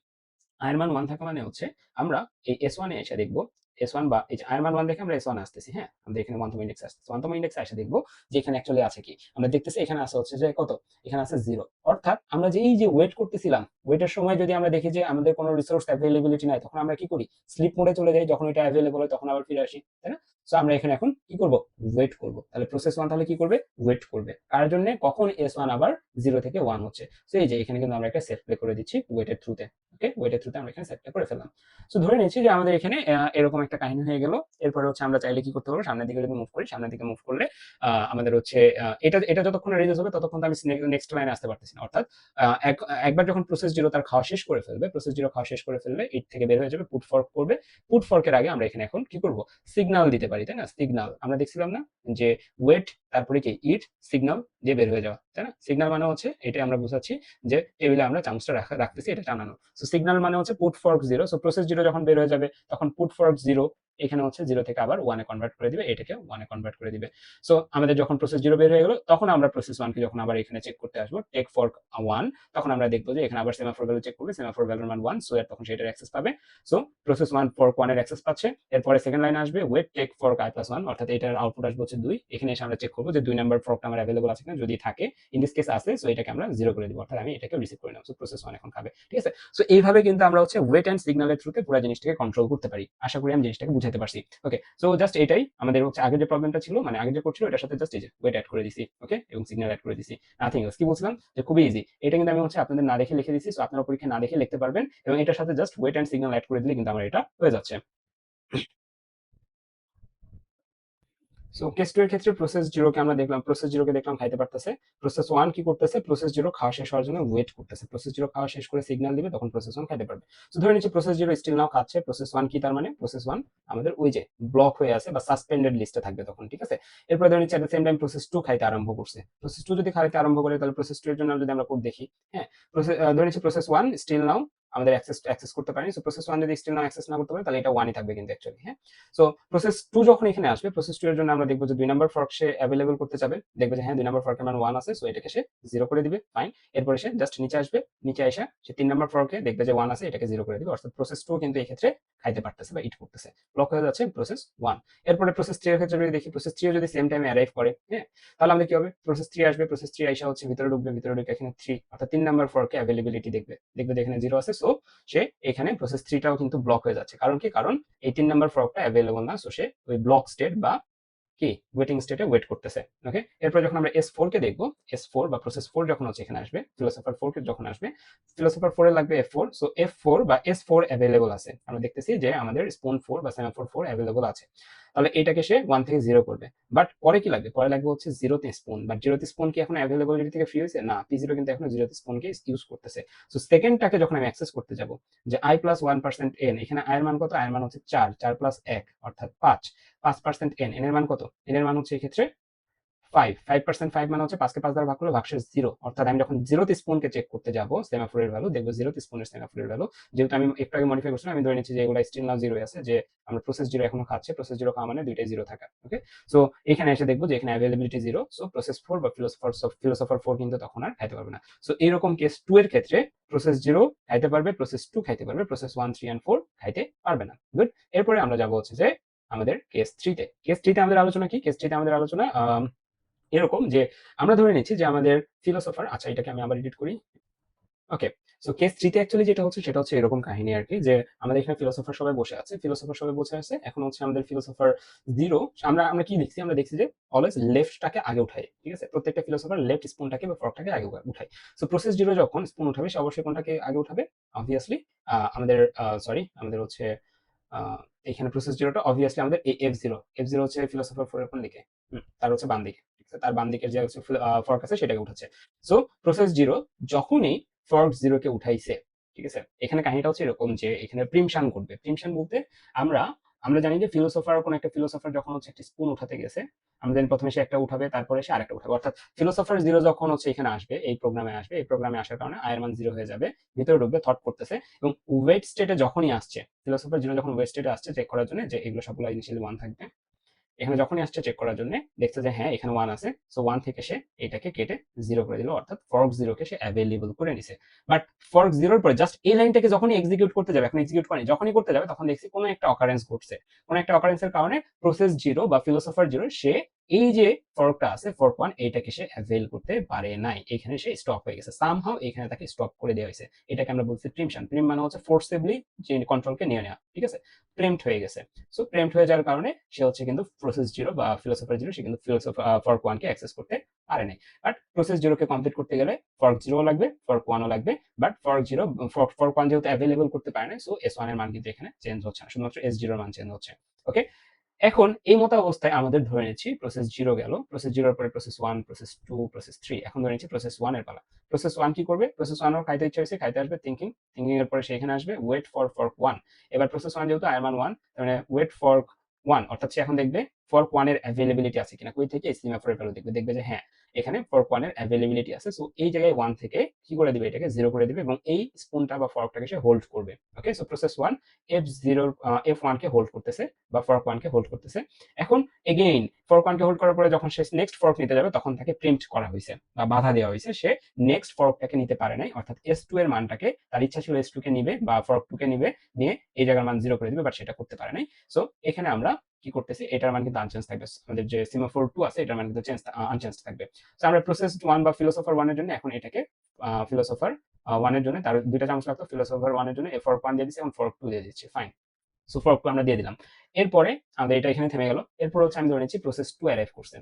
আয়ের মান ওয়ান থাকা মানে হচ্ছে আমরা এই এস ওয়ানে এসে দেখবো, এস ওয়ান বা এই যে আয়ের মান ওয়ান দেখে আমরা এস ওয়ান আসতেছি, হ্যাঁ আমাদের এখানে ওয়ান তম ইন্ডেক্স আসতেছে, ওয়ান তম ইন্ডেক্সে এসে দেখবো যে এখানে অ্যাকচুয়ালি আছে কি। আমরা দেখতেছি এখানে আছে হচ্ছে যে কত, এখানে আছে জিরো। অর্থাৎ আমরা যে এই যে ওয়েট করতেছিলাম, ওয়েটের সময় যদি আমরা দেখি যে আমাদের কোনো রিসোর্স অ্যাভেলেবিলিটি নাই তখন আমরা কি করি, স্লিপ মোডে চলে যাই, যখন এটা অ্যাভেলেবল হয় তখন আবার ফিরে আসি, তাই না। সো আমরা এখানে এখন কি করব, ওয়েট করব। তাহলে প্রসেস ওয়ান তাহলে কি করবে, ওয়েট করবে কার জন্য, কখন এস ওয়ান আবার জিরো থেকে ওয়ান হচ্ছে। সো এই যে এখানে কিন্তু আমরা একটা সেট প্লে করে দিচ্ছি ওয়েটের থ্রুতে। ওকে, ওয়েটের থ্রুতে আমরা এখানে সেট প্লে করে ফেললাম। সো ধরে নিচ্ছি যে আমাদের এখানে এরকম একটা কাহিনী হয়ে গেল। এরপরে হচ্ছে আমরা চাইলে কি করতে পারবো, সামনের দিকে যদি মুভ করি, সামনের দিকে মুভ করলে আমাদের হচ্ছে এটা এটা যতক্ষণ রিলিজ হবে ততক্ষণ আমি নেক্সট লাইনে আসতে পারতেছি না। অর্থাৎ একবার যখন প্রসেস জিরো তার খাওয়া শেষ করে ফেলবে, প্রসেস জিরো খাওয়া শেষ করে ফেললে ইট থেকে বের হয়ে যাবে, পুট ফর্ক করবে। পুট ফর্কের আগে আমরা এখানে এখন কি করব, সিগন্যাল দিতে পারি, তাই না। সিগন্যাল আমরা দেখছিলাম না যে ওয়েট তারপরে কি ইট, সিগন্যাল দিয়ে বের হয়ে যাওয়া, তাই না। সিগন্যাল মানে হচ্ছে এটা আমরা বুঝাচ্ছি যে টেবিলে আমরা চামচটা রাখতেছি এটা টানানো। সো সিগন্যাল মানে হচ্ছে put fork zero. So process zero যখন বের হয়ে যাবে তখন পুট ফর্ক জিরো এখানে হচ্ছে জিরো থেকে আবার ওয়ানে কনভার্ট করে দিবে, এটাকে ওয়ানে কনভার্ট করে দিবে। সো আমাদের যখন প্রসেস জিরো বের হয়ে গেল তখন আমরা প্রসেস ওয়ানকে যখন আবার এখানে চেক করতে আসবো, টেক ফর্ক ওয়ান, তখন আমরা দেখবো যে এখানে আবার সেমাফোর ভ্যালু চেক করবে, সেমাফোর ভ্যালুর মান ওয়ান, সো তখন সেটার অ্যাক্সেস পাবে। সো প্রসেস ওয়ান ফর্ক ওয়ানের অ্যাক্সেস পাচ্ছে। এরপরে সেকেন্ড লাইনে আসবে wait take fork I plus one, অর্থাৎ এটার আউটপুট আসবে হচ্ছে দুই। এখানে এসে আমরা চেক করবো যে দুই নাম্বার ফর্কটা আমার অ্যাভেলেবল আছে কিনা, যদি থাকে ইন দিস কেস আছে, সো এটাকে আমরা জিরো করে দিব, অর্থাৎ আমি এটাকে রিসিভ করে নেব। সো প্রসেস ওয়ান এখন খাবে, ঠিক আছে। সো এইভাবে কিন্তু আমরা হচ্ছে ওয়েট এন্ড সিগন্যালের থ্রুতে পুরো জিনিসটাকে কন্ট্রোল করতে পারি। আশা করি আমি জিনিসটাকে বুঝাতে পারছি। ওকে, সো জাস্ট এটাই আমাদের হচ্ছে আগের যে প্রবলেমটা ছিল, মানে আগে যে করছিল এটার সাথে জাস্ট এই যে ওয়েট অ্যাড করে দিছি, ওকে, এবং সিগন্যাল অ্যাড করে দিছি, নাথিং এলস। কি বলছিলাম যে খুবই ইজি, এটা কিন্তু আমি হচ্ছে আপনাদের না দেখে লিখে দিছি, সো আপনারা পরীক্ষা না দেখে লিখতে পারবেন এবং এটার সাথে just wait and signal add করে দিলে কিন্তু আমার এটা হয়ে যাচ্ছে। সো কেস টু এর ক্ষেত্রে প্রসেস জিরোকে আমরা দেখলাম, প্রসেস জিরোকে দেখলাম খাইতে পারতেছে। প্রসেস ওয়ান কি করতেছে, প্রসেস জিরো খাওয়া শেষ হওয়ার জন্য ওয়েট করতেছে, প্রসেস জিরো খাওয়া শেষ করে সিগন্যাল দিবে তখন প্রসেস ওয়ান খাইতে পারবে। তো ধরে নিচ্ছি প্রসেস জিরো স্টিল নাও খাচ্ছে, প্রসেস ওয়ান কি তার মানে প্রসেস ওয়ান আমাদের ওই যে ব্লক হয়ে আছে বা সাসপেন্ডেড লিস্টে থাকবে তখন, ঠিক আছে। এরপরে ধরে নিচ্ছি এট the same time process to খাইতে আরম্ভ করছে, প্রসেস টু যদি খাইতে আরম্ভ করে তাহলে প্রসেস টু এর জন্য যদি আমরা কোড দেখি, হ্যাঁ ধরে নিচ্ছি প্রসেস ওয়ান স্টিল নাও আমাদের অ্যাক্সেস করতে পারেনি। সো প্রসেস ওয়ান যদি স্টিল নাও অ্যাক্সেস না করতে পারে তাহলে এটা ওয়ানই থাকবে কিন্তু অ্যাকচুয়ালি, হ্যাঁ। সো প্রসেস টু যখন এখানে আসবে, প্রসেস টু এর জন্য আমরা দেখবো যে দুই নাম্বার ফর্ক সে অ্যাভেলেবল করতে চাবে, দেখবে যে হ্যাঁ দুই নাম্বার ফর্কের মান ওয়ান আছে, সো এটাকে সে জিরো করে দিবে, ফাইন। এরপরে সে জাস্ট নিচে আসবে, নিচে এসে সে তিন নাম্বার ফর্কে দেখবে যে ওয়ান আছে, এটাকে জিরো করে দিবে, অর্থাৎ প্রসেস টু কিন্তু এই ক্ষেত্রে খাইতে পারতেছে বা ইট করতেছে, ব্লক হয়ে যাচ্ছে প্রসেস ওয়ান। এরপরে প্রসেস থ্রি এর ক্ষেত্রে যদি দেখি, প্রসেস থ্রি যদি সেম টাইমে অ্যারাইভ করে, হ্যাঁ, তাহলে আমাদের কি হবে, প্রসেস থ্রি আসবে, প্রসেস থ্রি আইসা হচ্ছে ভিতরে ঢুকবে, ভিতরে ঢুকে এখানে থ্রি অর্থাৎ তিন নাম্বার ফর্কে অ্যাভেলেবিলিটি দেখবে, দেখবে যে এখানে জিরো আছে, সো সে এখানে প্রসেস 3টাও কিন্তু ব্লক হয়ে যাচ্ছে। কারণ কি? কারণ 18 নাম্বার ফর্কটা অ্যাভেলেবল না, সো সে ওই ব্লক স্টেট বা কি ওয়েটিং স্টেটে ওয়েট করতেছে। ওকে, এরপর যখন আমরা S4 কে দেখবো, S4 বা প্রসেস 4 যখন হচ্ছে এখানে আসবে, ফিলোসোফার 4 কে যখন আসবে, ফিলোসোফার 4 এ লাগবে F4, সো F4 বা S4 অ্যাভেলেবল আছে। আমরা দেখতেছি যে আমাদের স্পুন 4 বা সেমাফোর 4 অ্যাভেলেবল আছে। তাহলে এটাকে সে 1 থেকে 0 করবে। বাট পরে কি লাগবে? পরে লাগবে হচ্ছে 0 তে স্পুন। বাট 0 তে স্পুন কি এখন অ্যাভেলেবিলিটি থেকে ফ্রি হয়েছে? না, P0 কিন্তু এখনো 0 তে স্পুনকে ইউজ করতেছে। সো সেকেন্ডটাকে যখন আমি অ্যাক্সেস করতে যাব, যে i প্লাস 1% n, এখানে i এর মান কত? i এর মান হচ্ছে 4, 4 প্লাস 1 অর্থাৎ 5, 5% n, n এর মান কত? n এর মান হচ্ছে এই ক্ষেত্রে 5, 5% 5 মানে হচ্ছে 5 কে 5 দ্বারা ভাগ করলে ভাগশেষ 0, অর্থাৎ আমি যখন 0 তে স্পুনকে চেক করতে যাব সেমাফোরের ভ্যালু, দেখবো 0 তে স্পুনের সেমাফোরের ভ্যালু, যেহেতু আমি একটু আগে মডিফাই করছিলাম, আমি ধরে নিচ্ছি যে এগুলো স্টিল নাও 0 আছে, যে আমরা প্রসেস 0 এখনো খাচ্ছে, প্রসেস 0 খাওয়া মানে দুইটাই 0 থাকা। ওকে, সো এখানে এসে দেখবো যে এখানে অ্যাভেলেবিলিটি 0, সো প্রসেস 4 বা ফিলোসোফার 4 কিন্তু তখন আর খাইতে পারবে না। সো এইরকম কেস 2 এর ক্ষেত্রে প্রসেস 0 খাইতে পারবে, প্রসেস 2 খাইতে পারবে, প্রসেস 1, 3 এন্ড 4 খাইতে পারবে না। গুড, এরপরে আমরা যাব হচ্ছে যে আমাদের কেস 3 তে। কেস 3 তে আমাদের আলোচনা কি? কেস 3 তে আমাদের আলোচনা এরকম যে আমরা ধরে নিচ্ছি যে আমাদের ফিলোসোফার, আচ্ছা এটাকে আমি আবার এডিট করি। ওকে, সো কেস 3 তে অ্যাকচুয়ালি যেটা হচ্ছে সেটা হচ্ছে এরকম কাহিনী আর কি, যে আমাদের এখানে ফিলোসোফার সবাই বসে আছে, ফিলোসোফার সবাই বসে আছে, এখন হচ্ছে আমাদের ফিলোসোফার 0, আমরা আমরা কি দেখছি? আমরা দেখছি যে অলওয়েজ লেফটটাকে আগে উঠাই, ঠিক আছে? প্রত্যেকটা ফিলোসোফার লেফট স্পুনটাকে বা ফর্কটাকে আগে উঠায়। সো প্রসেস 0 যখন স্পুন উঠাবে সে অবশ্যই কোনটাকে আগে উঠাবে? অবভিয়াসলি আমাদের সরি আমাদের হচ্ছে আহ, এখানে প্রসেস 0টা অবভিয়াসলি আমাদের F0, F0 হচ্ছে ফিলোসোফার 4 এর কোন দিকে? তার হচ্ছে বাম দিকে, ঠিক আছে? তার বাম দিকের যে হচ্ছে ফর্ক আছে সেটাকে উঠাচ্ছে। সো প্রসেস 0 যখনই ফর্ক 0 কে উঠাইছে, ঠিক আছে, এখানে কাহিনীটা হচ্ছে এরকম যে এখানে প্রিমশন ঘটবে। প্রিমশন বলতে আমরা আমরা জানি যে ফিলোসোফার, কোন একটা ফিলোসোফার যখন হচ্ছে একটা স্পুন উঠাতে গেছে, আমাদের প্রথমে সে একটা উঠাবে, তারপরে সে আরেকটা উঠাবে, অর্থাৎ ফিলোসোফার 0 যখন হচ্ছে এখানে আসবে, এই প্রোগ্রামে আসবে, এই প্রোগ্রামে আসার কারণে আয়ের মান 0 হয়ে যাবে, ভিতরে ঢুকবে, থট করতেছে, এবং ওয়েট স্টেটে যখনই আসছে, ফিলোসোফার 0 যখন ওয়েট স্টেটে আসছে চেক করার জন্য যে এগুলো সবগুলো ইনিশিয়ালি 1 থাকবে, এখানে যখনই আসছে চেক করার জন্য দেখছে যে হ্যাঁ এখানে 1 আছে, সো 1 থেকে সে এটাকে কেটে 0 করে দিল, অর্থাৎ ফর্ক 0 কে সে অ্যাভেলেবল করে নিছে। বাট ফর্ক 0 এর পরে জাস্ট এই লাইনটাকে যখনই এক্সিকিউট করতে যাবে, এখন এক্সিকিউট করেনি, যখনই করতে যাবে তখন দেখছি কোনো একটা অকারেন্স ঘটছে। কোনো একটা অকারেন্সের কারণে প্রসেস 0 বা ফিলোসোফার 0 সে এই যে ফর্কটা আছে, ফর্ক 1, এইটাকে সে অ্যাভেল করতে পারে নাই, এখানে সে স্টপ হয়ে গেছে, সামহাউ এখানে তাকে স্টপ করে দেওয়া হয়েছে। এটাকে আমরা বলছি প্রিমশন। প্রিম মানে হচ্ছে ফোর্সিবলি যে কন্ট্রোলকে নিয়ে নেওয়া, ঠিক আছে? প্রেমড হয়ে গেছে। সো প্রেমড হয়ে যাওয়ার কারণে সে হচ্ছে কিন্তু প্রসেস 0 বা ফিলোসোফার 0 সে কিন্তু ফর্ক 1 কে অ্যাক্সেস করতে পারে নাই। বাট প্রসেস 0 কে কমপ্লিট করতে গেলে ফর্ক 0 লাগবে, ফর্ক 1 ও লাগবে। বাট ফর্ক 0 ফর্ক 1 যেহেতু অ্যাভেলেবল করতে পারে না, সো S1 এর মান কিন্তু এখানে চেঞ্জ হচ্ছে না, শুধুমাত্র S0 এর মান চেঞ্জ হচ্ছে। ওকে, এখন এই মতো অবস্থায় আমাদের ধরে নিচ্ছি প্রসেস 0 গেল, প্রসেস 0 এর পরে প্রসেস 1, প্রসেস 2, প্রসেস 3, এখন ধরে নিচ্ছি প্রসেস 1 এর পালা। প্রসেস 1 কি করবে? প্রসেস 1 ওর খাইতে ইচ্ছা হয়েছে, খাইতে আসবে, থিংকিং, থিংকিং এর পরে সে এখানে আসবে, ওয়েট ফর ফর্ক 1। এবার প্রসেস 1 যেহেতু আই মান 1, তার মানে ওয়েট ফর্ক 1, অর্থাৎ সে এখন দেখবে ফর্ক 1 এর অ্যাভেলেবিলিটি আছে কিনা, কই থেকে? সিমাফোরের ভ্যালু দেখবে, দেখবে যে হ্যাঁ এখানে ফর্ক 1 এর অ্যাভেলেবিলিটি আছে, সো এই জায়গায় 1 থেকে কি করে দিবে? এটাকে 0 করে দিবে এবং এই স্পুনটা বা ফর্কটাকে সে হোল্ড করবে। ওকে, সো প্রসেস 1 F0 F1 কে হোল্ড করতেছে বা ফর্ক 1 কে হোল্ড করতেছে। এখন এগেইন ফর্ক 1 কে হোল্ড করার পরে যখন সে নেক্সট ফর্ক নিতে যাবে তখন তাকে প্রিম্পট করা হয়েছে বা বাধা দেওয়া হয়েছে, সে নেক্সট ফর্কটাকে নিতে পারে নাই, অর্থাৎ S2 এর মানটাকে, তার ইচ্ছা ছিল S2 কে নিবে বা ফর্ক 2 কে নিবে, নিয়ে এই জায়গার মান 0 করে দিবে, বাট সেটা করতে পারে নাই। সো এখানে আমরা কি করতেছি? এটার মান কিন্তু আনচেঞ্জ থাকবে, আমাদের যে সিমাফোর 2 আছে এটার মান কিন্তু আনচেঞ্জ থাকবে। সো আমরা প্রসেস 1 বা ফিলোসোফার 1 এর জন্য এখন এটাকে ফিলোসোফার 1 এর জন্য তার দুইটা চান্স লাগতো, ফিলোসোফার 1 এর জন্য ফর্ক 1 দিয়ে দিচ্ছি এবং ফর্ক 2 দিয়ে দিচ্ছি, ফাইন। সো ফর্ক 2 আমরা দিয়ে দিলাম। এরপরে আমাদের এটা এখানে থেমে গেল। এরপর হচ্ছে আমি ধরে নিচ্ছি প্রসেস 2 অ্যারাইভ করছে।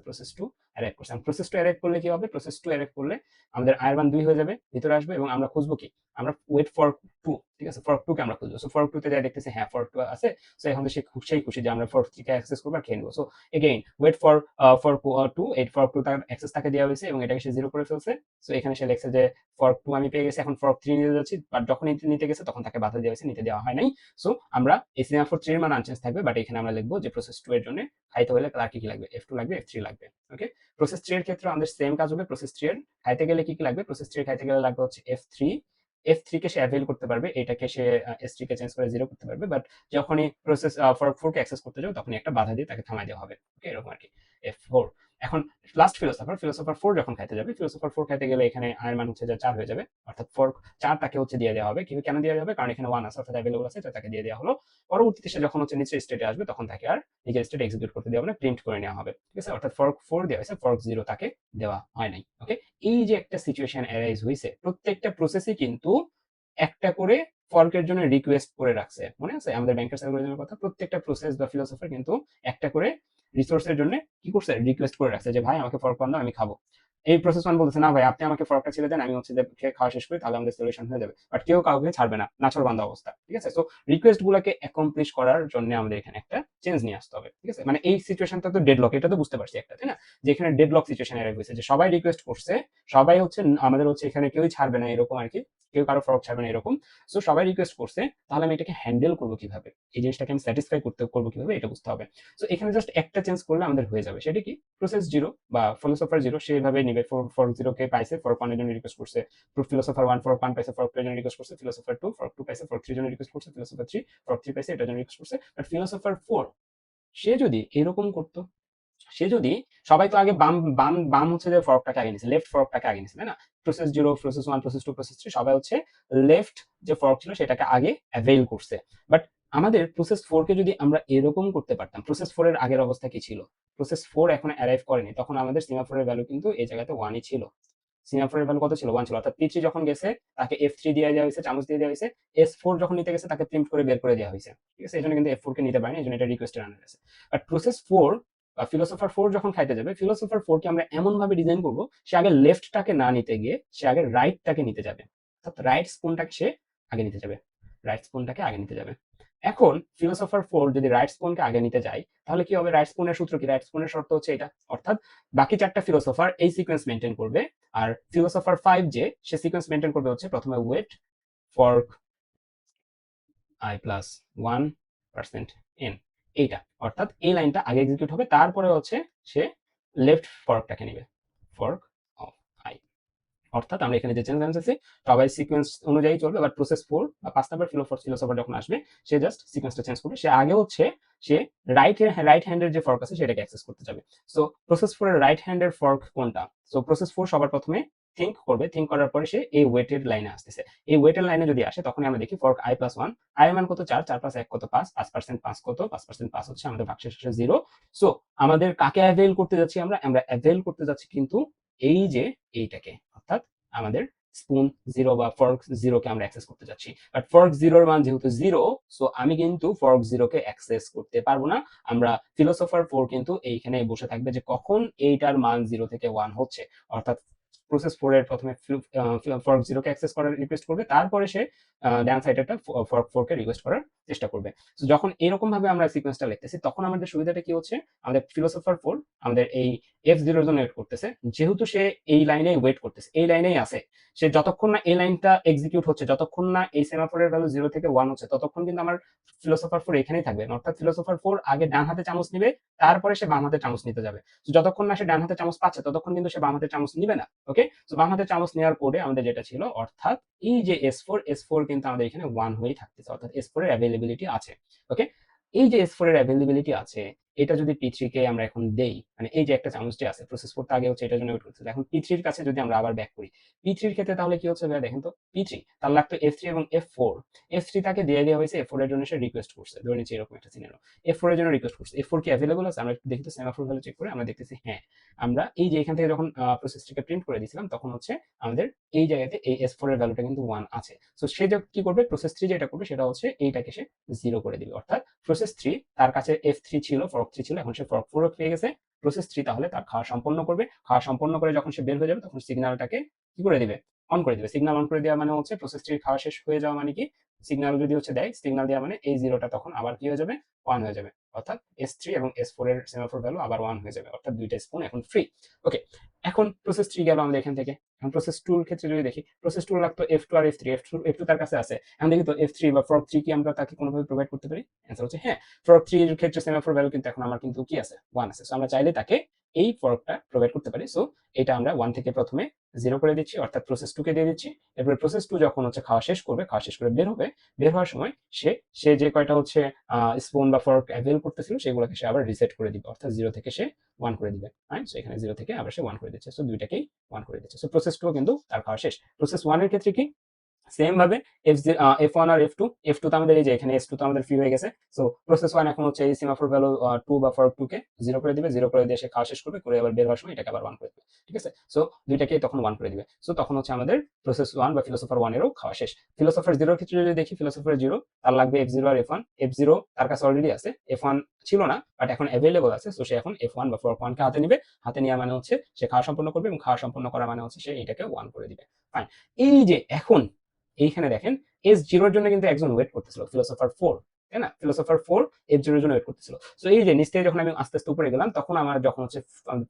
প্রসেস 2 অ্যারাইভ করছে। প্রসেস 2 অ্যারাইভ করলে কি হবে? প্রসেস 2 অ্যারাইভ করলে আমাদের আয়ের মান 2 হয়ে যাবে, ভিতরে আসবে এবং আমরা খুঁজবো কি? আমরা ওয়েট ফর 2, ঠিক আছে? ফর্ক 2 কে আমরা খুঁজবো। সো ফর্ক 2 তে যাই দেখতেছি হ্যাঁ ফর্ক 2 আছে। সো এখন তো সেই খুশি যে আমরা ফর্ক 3 কে অ্যাক্সেস করব আর খেয়ে নেব। So again wait for fork 2, এই ফর্ক 2 তার অ্যাক্সেস তাকে দেওয়া হয়েছে এবং এটাকে সে 0 করে ফেলছে। সো এখানে সে লিখছে যে ফর্ক 2 আমি পেয়ে গেছি, এখন ফর্ক 3 নিতে যাচ্ছি, বাট যখন নিতে গেছে তখন তাকে বাধা দেওয়া হয়েছে, নিতে দেওয়া হয় নাই। সো আমরা এই সিমাফোর 3 এর মান আনচেঞ্জ থাকবে, বাট এখানে আমরা লিখবো যে প্রসেস 2 এর জন্য খাইতে হলে তার কি লাগবে? F2 লাগবে, F3 লাগবে। ওকে, প্রসেস 3 এর ক্ষেত্রে আমাদের সেম কাজ হবে। প্রসেস 3 এর খাইতে গেলে কি লাগবে? প্রসেস 3 এর খাইতে গেলে লাগবে হচ্ছে F3, F3 কে সে অ্যাভেল করতে পারবে, এটাকে সে S3 কে চেঞ্জ করে 0 করতে পারবে, বাট যখনই প্রসেস ফর্ক 4 কে অ্যাক্সেস করতে যাবে তখনই একটা বাধা দিয়ে তাকে থামাই দেওয়া হবে। ওকে, এরকম আর কি। F4, এখন লাস্ট ফিলোসোফার 4 যখন খাইতে যাবে, ফিলোসোফার 4 খাইতে গেলে এখানে আয়ের মান হচ্ছে যে 4 হয়ে যাবে, অর্থাৎ ফর্ক 4 তাকে হচ্ছে দিয়ে দেওয়া হবে। কেন দিয়ে দেওয়া হবে? কারণ এখানে 1 আছে, অর্থাৎ অ্যাভেলেবল আছে, তাকে দিয়ে দেওয়া হলো। পরবর্তীতে সে যখন হচ্ছে নিচের স্টেটে আসবে তখন তাকে আর নিজের স্টেট এক্সিকিউট করতে দেওয়া হবে না, প্রিন্ট করে নেওয়া হবে, ঠিক আছে? অর্থাৎ ফর্ক 4 দেওয়া হয়েছে, ফর্ক 0 তাকে দেওয়া হয় নাই। ওকে, এই যে একটা সিচুয়েশন অ্যারাইজ হয়েছে, প্রত্যেকটা প্রসেসই কিন্তু একটা করে ফর্কের জন্য রিকোয়েস্ট করে রাখছে। মনে আছে আমাদের ব্যাংকার্স অ্যালগরিদমের কথা? প্রত্যেকটা প্রসেস বা ফিলোসফার কিন্তু একটা করে রিসোর্সের জন্য কি করছে, রিকোয়েস্ট করে রাখছে যে ভাই আমাকে ফর্ক বানাও, আমি খাবো। এই প্রসেস ওয়ান বলতেছে না ভাই আপনি আমাকে ফর্কটা ছেড়ে দেন, আমি হচ্ছে যে খেয়ে খাওয়া শেষ করি, তাহলে আমাদের সলিউশন হয়ে যাবে। বাট কেউ কাউকে ছাড়বে না, নাছর বান্ধা অবস্থা। ঠিক আছে, তো রিকোয়েস্ট গুলোকে অ্যাকমপ্লিশ করার জন্য আমাদের এখানে একটা চেঞ্জ নিয়ে আসতে হবে। ঠিক আছে, মানে এই সিচুয়েশনটা তো ডেডলক, এটা তো বুঝতে পারছি একটা, তাই না? যে এখানে ডেডলক সিচুয়েশন এর হয়েছে, যে সবাই রিকোয়েস্ট করছে, সবাই হচ্ছে আমাদের হচ্ছে এখানে কেউই ছাড়বে না এরকম আর কি, কেউ কারো ফর্ক ছাড়বে না এরকম। সো সবাই রিকোয়েস্ট করছে, তাহলে আমি এটাকে হ্যান্ডেল করবো কিভাবে, এই জিনিসটাকে আমি স্যাটিসফাই করবো কিভাবে, এটা বুঝতে হবে। সো এখানে জাস্ট একটা চেঞ্জ করলে আমাদের হয়ে যাবে। সেটা কি, প্রসেস জিরো বা ফিলোসোফার জিরো সেভাবে নিবে, ফর জিরো কে পাইছে, ফর ওয়ানের জন্য রিকোয়েস্ট করছে, ফিলোসোফার ওয়ান ফর ওয়ান পাইছে, ফর টু এর জন্য রিকোয়েস্ট করছে, ফিলোসোফার টু ফর টু পাইছে, ফর থ্রি জন্য রিকোয়েস্ট করছে, ফিলোসোফার থ্রি ফর থ্রি পাইছে, এটার জন্য রিকোয়েস্ট করছে। বাট ফিলোসোফার ফোর সে যদি এরকম করতো, সে যদি, সবাই তো আগে বাম বাম বাম হচ্ছে যে ফর্কটাকে আগে নিছে, লেফট ফর্কটাকে আগে নিছে, তাই না? Process zero, process one, process to, process three সবাই হচ্ছে লেফট যে ফর্ক ছিল সেটাকে আগে অ্যাভেইল করছে। বাট আমাদের প্রসেস ফোর কে যদি আমরা এরকম করতে পারতাম, প্রসেস ফোর এর আগের অবস্থা কি ছিল, প্রসেস ফোর এখন অ্যারাইভ করেনি, তখন আমাদের সিমাফোরের ভ্যালু কিন্তু এই জায়গাতে ওয়ানই ছিল। সিমাফোরের ভ্যালু কত ছিল, ওয়ান ছিল। অর্থাৎ পি3 যখন গেছে তাকে এফ3 দিয়ে দেওয়া হয়েছে, চামচ দিয়ে দেওয়া হয়েছে। এস4 যখন নিতে গেছে তাকে প্রিন্ট করে বের করে দেওয়া হয়েছে। ঠিক আছে, এই জন্য কিন্তু এফ4 কে নিতে পারেনি, এই জন্য এটা রিকোয়েস্টের আন্ডারে আছে। বাট প্রসেস ফোর বা ফিলোসোফার ফোর যখন খাইতে যাবে, ফিলোসোফার ফোর কে আমরা এমন ভাবে ডিজাইন করবো, সে আগে লেফটটাকে না নিতে গিয়ে সে আগে রাইটটাকে নিতে যাবে, অর্থাৎ রাইট স্পুনটাকে সে আগে নিতে যাবে, রাইট স্পুনটাকে আগে নিতে যাবে। এখন ফিলোসোফার ফোর যদি রাইট স্পুনকে আগে নিতে যায়, তাহলে কি হবে, রাইট স্পুনের সূত্র কি, রাইট স্পুনের শর্ত হচ্ছে এটা, অর্থাৎ বাকি চারটা ফিলোসোফার এই সিকোয়েন্স মেনটেন করবে। আর ফিলোসোফার ফাইভ যে, সে সিকোয়েন্স মেনটেন করবে হচ্ছে প্রথমে wait fork I plus 1% n, এইটা, অর্থাৎ এই লাইনটা আগে এক্সিকিউট হবে, তারপরে হচ্ছে সে লেফট ফর্কটাকে নেবে, ফর্ক অফ আই। অর্থাৎ আমরা এখানে যে চেঞ্জ আনতেছি সবাই সিকোয়েন্স অনুযায়ী চলবে, বাট প্রসেস ফোর বা 5 নাম্বার ফিলোসোফার যখন আসবে, সে জাস্ট সিকোয়েন্সটা চেঞ্জ করবে, সে আগে হচ্ছে সে রাইট হ্যান্ডের যে ফর্ক আছে সেটাকে অ্যাক্সেস করতে যাবে। সো প্রসেস ফোরের রাইট হ্যান্ডের ফর্ক কোনটা, সো প্রসেস ফোর সবার প্রথমে থিঙ্ক করবে, থিঙ্ক করার পরে সে এই ওয়েটের লাইনে আসতেছে। এই ওয়েটের লাইনে যদি আসে তখন আমরা দেখি ফর্ক আই প্লাস 1, আই মান কত 4, 4 প্লাস 1 কত 5, 5% 5 কত, 5% 5 হচ্ছে আমাদের ভাগশেষ 0। সো আমাদের কাকে অ্যাভেল করতে যাচ্ছি, আমরা অ্যাভেল করতে যাচ্ছি কিন্তু এই যে এইটাকে, অর্থাৎ আমাদের স্পুন জিরো বা ফর্ক জিরোকে আমরা অ্যাক্সেস করতে যাচ্ছি। বাট ফর্ক জিরোর মান যেহেতু জিরো, সো আমি কিন্তু ফর্ক জিরোকে অ্যাক্সেস করতে পারবো না। আমরা ফিলোসোফার ফোর কিন্তু এইখানে বসে থাকবে যে কখন এইটার মান 0 থেকে 1 হচ্ছে, অর্থাৎ প্রসেস ফোর এর প্রথমে ফর্ক জিরোকে অ্যাক্সেস করার রিকোয়েস্ট করবে, তারপরে সে ডান সাইডেরটা ফর্ক ফোর কে রিকোয়েস্ট করার চেষ্টা করবে। তো যখন এরকম ভাবে আমরা সিকোয়েন্সটা লিখতেছি, তখন আমাদের সুবিধাটা কি হচ্ছে, আমাদের ফিলোসোফার ফোর আমাদের এই F0 এর জন্য ওয়েট করতেছে, যেহেতু সে এই লাইনে ওয়েট করতেছে, এই লাইনেই আছে, সে যতক্ষণ না এই লাইনটা এক্সিকিউট হচ্ছে, যতক্ষণ না এই সেমাফোরের ভ্যালু 0 থেকে 1 হচ্ছে, ততক্ষণ কিন্তু আমার ফিলোসোফার ফোর এখানেই থাকবে। অর্থাৎ ফিলোসোফার ফোর আগে ডান হাতে চামচ নিবে, তারপরে সে বাম হাতে চামচ নিতে যাবে। তো যতক্ষণ না সে ডান হাতে চামচ পাচ্ছে, ততক্ষণ কিন্তু সে বাম হাতে চামচ নিবে না। ওকে, তো বাম হাতে চামচ নেওয়ার কোডে আমাদের যেটা ছিল, অর্থাৎ এই যে S4 কিন্তু আমাদের এখানে 1 হয়েই থাকতেছে, অর্থাৎ S4 এর অ্যাভেলেবিলিটি আছে। ওকে, এই যে S4 এর অ্যাভেলেবিলিটি আছে, এটা যদি P3 কে আমরা এখন দেই, মানে এই যে একটা চামচটি আছে, প্রসেস ফোর আগে হচ্ছে এটার জন্য ওয়েট করতেছে, এখন P3 এর কাছে যদি আমরা আবার ব্যাক করি, P3 এর ক্ষেত্রে তাহলে কি হচ্ছে ভাই দেখেন তো, P3 তার লাগতো F3 এবং F4, F3 তাকে দিয়ে দেওয়া হয়েছে, F4 এর জন্য সে রিকোয়েস্ট করছে, ধরে নিচ্ছি এরকম একটা সিনারিও, F4 এর জন্য রিকোয়েস্ট করছে, F4 কি অ্যাভেলেবল আছে, আমরা একটু দেখি তো সেমাফোর ভ্যালু চেক করে, আমরা দেখতেছি হ্যাঁ, আমরা এই যে এখান থেকে যখন প্রসেসটিকে প্রিন্ট করে দিয়েছিলাম, তখন হচ্ছে আমাদের এই জায়গাতে এই S4 এর ভ্যালুটা কিন্তু 1 আছে। সো সে কি করবে, প্রসেস 3 যেটা করবে সেটা হচ্ছে এইটাকে সে 0 করে দিবে, অর্থাৎ প্রসেস 3 তার কাছে F3 ছিল, ফর্ক 3 ছিল, এখন সে ফর্ক 4 পেয়ে গেছে। প্রসেস 3 তাহলে তার খাওয়া সম্পন্ন করবে, খাওয়া সম্পন্ন করে যখন সে বের হয়ে যাবে, তখন সিগন্যালটাকে কি করে দিবে, অন করে দিবে। সিগন্যাল অন করে দেওয়া মানে হচ্ছে প্রসেস 3 খাওয়া শেষ হয়ে যাওয়া, মানে কি, সিগন্যাল যদি হচ্ছে দেয়, সিগন্যাল দেওয়া মানে এই জিরোটা তখন আবার কি হয়ে যাবে, 1 হয়ে যাবে, অর্থাৎ S3 এবং S4 এর সেমাফোর ভ্যালু আবার 1 হয়ে যাবে, অর্থাৎ দুইটা স্পুন এখন ফ্রি। ওকে, এখন প্রসেস 3 গেল আমাদের এখান থেকে। এখন প্রসেস 2 এর ক্ষেত্রে যদি দেখি, প্রসেস 2 লাগতো F2 আর F3, F2 তার কাছে আছে। এখন দেখি তো F3 বা ফর্ক 3 কি আমরা তাকে কোনোভাবে প্রোভাইড করতে পারি, অ্যান্সার হচ্ছে হ্যাঁ। ফর্ক 3 এর ক্ষেত্রে সেমাফোর ভ্যালু কিন্তু এখন আমার কিন্তু কি আছে, 1 আছে। সো আমরা চাইলে তাকে এই ফর্কটা প্রোভাইড করতে পারি। সো এটা আমরা 1 থেকে প্রথমে 0 করে দিচ্ছি, অর্থাৎ প্রসেস 2 কে দিয়ে দিচ্ছি। এরপরে প্রসেস 2 যখন হচ্ছে খাওয়া শেষ করবে, খাওয়া শেষ করে বের হবে, বের হওয়ার সময় সে যে কয়টা হচ্ছে স্পুন বা ফর্ক অ্যাভেল করতেছিল, সেগুলোকে সে আবার রিসেট করে দিবে, অর্থাৎ 0 থেকে সে 1 করে দিবে। রাইট, সো এখানে 0 থেকে আবার সে 1 করে দিচ্ছে, সো দুইটাকেই 1 করে দিচ্ছে। সো প্রসেস 2 কিন্তু তার খাওয়া শেষ। প্রসেস 1 এর ক্ষেত্রে কি, সেম ভাবে F1 আর F2 তো আমাদের এই যে এখানে S2 তো আমাদের ফ্রি হয়ে গেছে। সো প্রসেস 1 এখন হচ্ছে এই সিমাফোর ভ্যালু 2 বা ফর 2 কে 0 করে দিবে, 0 করে দিয়ে সে খাওয়া শেষ করবে, করে আবার বের হওয়ার সময় এটাকে আবার 1 করে দিবে। ঠিক আছে? সো দুইটাকে তখন 1 করে দিবে। সো তখন হচ্ছে আমাদের প্রসেস 1 বা ফিলোসোফার 1 এরও খাওয়া শেষ। ফিলোসোফার 0 এর ক্ষেত্রে যদি দেখি, ফিলোসোফার 0 তার লাগবে F0 আর F1। F0 তার কাছে অলরেডি আছে, F1 ছিল না বাট এখন অ্যাভেলেবল আছে। সো সে এখন F1 বা ফর 1 কে হাতে নিবে, হাতে নেওয়া মানে হচ্ছে সে খাওয়া সম্পন্ন করবে, এবং খাওয়া সম্পন্ন করা মানে হচ্ছে সে এটাকে 1 করে দিবে। ফাইন। এই যে এখন এইখানে দেখেন S0 এর জন্য কিন্তু একজন ওয়েট করতেছিল, ফিলোসোফার 4, তাই না? ফিলোসোফার 4 S0 এর জন্য ওয়েট করতেছিল। সো এই যে নিচ থেকে যখন আমি আস্তে আস্তে উপরে গেলাম, তখন আমার যখন হচ্ছে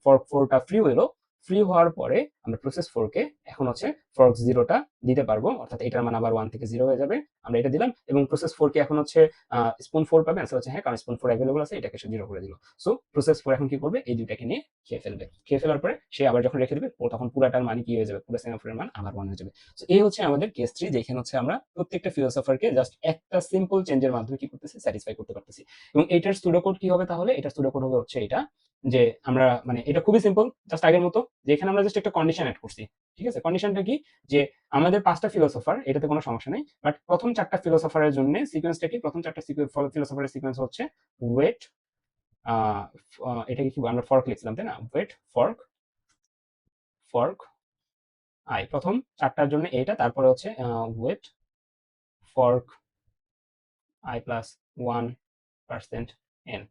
ফর্ক 4টা ফ্রি হলো, ফ্রি হওয়ার পরে আমরা প্রসেস 4 কে এখন হচ্ছে ফর্ক 0টা দিতে পারবো, অর্থাৎ এটার মান আবার 1 থেকে 0 হয়ে যাবে। আমরা এটা দিলাম, এবং প্রসেস 4 কে এখন হচ্ছে স্পুন 4 পাবে। আনসার হচ্ছে হ্যাঁ, কারণ স্পুন 4 অ্যাভেলেবল আছে, এটাকে সে 0 করে দিল। সো প্রসেস 4 এখন কি করবে? এই দুইটাকে নিয়ে খেয়ে ফেলবে। খেয়ে ফেলার পরে সে আবার যখন রেখে দিবে, তখন পুরাটার মান কি হয়ে যাবে? পুরো সেমাফোরের মান আবার 1 হয়ে যাবে। সো এই হচ্ছে আমাদের কেস 3, যেখানে হচ্ছে আমরা প্রত্যেকটা ফিলোসোফারকে জাস্ট একটা সিম্পল চেঞ্জের মাধ্যমে কি করতেছি? স্যাটিসফাই করতে পারতেছি। এবং এটার সুডোকোড কি হবে তাহলে? এটার সুডোকোড হবে হচ্ছে এটা, যে আমরা মানে এটা খুবই সিম্পল, জাস্ট আগের মতো, যেখানে আমরা জাস্ট একটা কন্ডিশন অ্যাড করছি। ঠিক আছে? কন্ডিশনটা কি? যে আমাদের 5টা ফিলোসোফার, এটাতে কোনো সমস্যা নেই, বাট প্রথম 4টা ফিলোসোফারের জন্য সিকোয়েন্সটা কি? প্রথম 4টা ফিলোসোফারের সিকোয়েন্স হচ্ছে ওয়েট, এটাকে কি আমরা ফর্ক লিখছিলাম, তাই না? Wait, fork, fork, I. প্রথম 4টার জন্য এটা, তারপরে হচ্ছে wait, fork, I plus 1% n.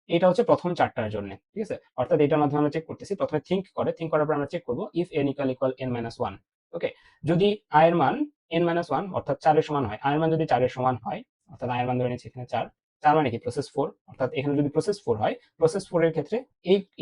এটা হচ্ছে প্রথম 4টার জন্য। ঠিক আছে? অর্থাৎ এটার মাধ্যমে আমরা চেক করতেছি। প্রথমে থিঙ্ক করার পর আমরা চেক করব if n equal n minus 1। ওকে? যদি i এর মান n মাইনাস 1 অর্থাৎ 4 এর সমান হয়, i এর মান যদি 4 এর সমান হয়, অর্থাৎ i এর মান ধরে নিচ্ছি এখানে 4, তার মানে কি প্রসেস 4, অর্থাৎ এখানে যদি প্রসেস 4 হয়, প্রসেস 4 এর ক্ষেত্রে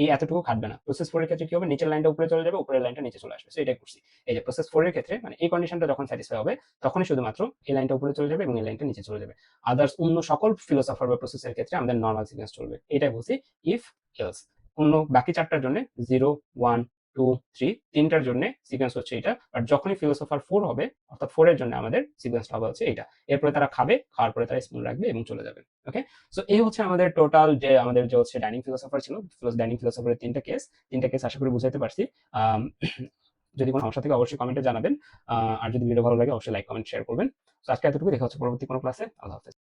এই এতটুকু খাটবে না। প্রসেস 4 এর ক্ষেত্রে কি হবে? নিচের লাইনটা উপরে চলে যাবে, উপরের লাইনটা নিচে চলে আসবে। সো এটাই করছি। এই যে প্রসেস 4 এর ক্ষেত্রে মানে এই কন্ডিশনটা যখন স্যাটিসফাই হবে, তখনই শুধুমাত্র এই লাইনটা উপরে চলে যাবে এবং এই লাইনটা নিচে চলে যাবে। আদার্স অন্য সকল ফিলোসোফার বা প্রসেসের ক্ষেত্রে আমাদের নরমাল সিকোয়েন্স চলবে। এটাই বলছি ইফ এলস। অন্য বাকি 4টার জন্য 0, 1, 2, 3 তিনটার জন্য সিকোয়েন্স হচ্ছে এটা, বাট যখনই ফিলোসোফার 4 হবে, অর্থাৎ 4 এর জন্য আমাদের সিকোয়েন্সটা হবে হচ্ছে এটা। এরপরে তারা খাবে, খাওয়ার পরে তারা স্পুন রাখবে এবং চলে যাবে। ওকে? সো এই হচ্ছে আমাদের টোটাল যে আমাদের যে হচ্ছে ডাইনিং ফিলোসোফার ছিল, ডাইনিং ফিলোসোফারের তিনটা কেস আশা করি বুঝাইতে পারছি। যদি কোনো সমস্যা থাকে অবশ্যই কমেন্টে জানাবেন। আর যদি ভিডিও ভালো লাগে অবশ্যই লাইক, কমেন্ট, শেয়ার করবেন। তো আজকে এতটুকু, দেখা হচ্ছে পরবর্তী কোনো ক্লাসে। আল্লাহ হাফেজ।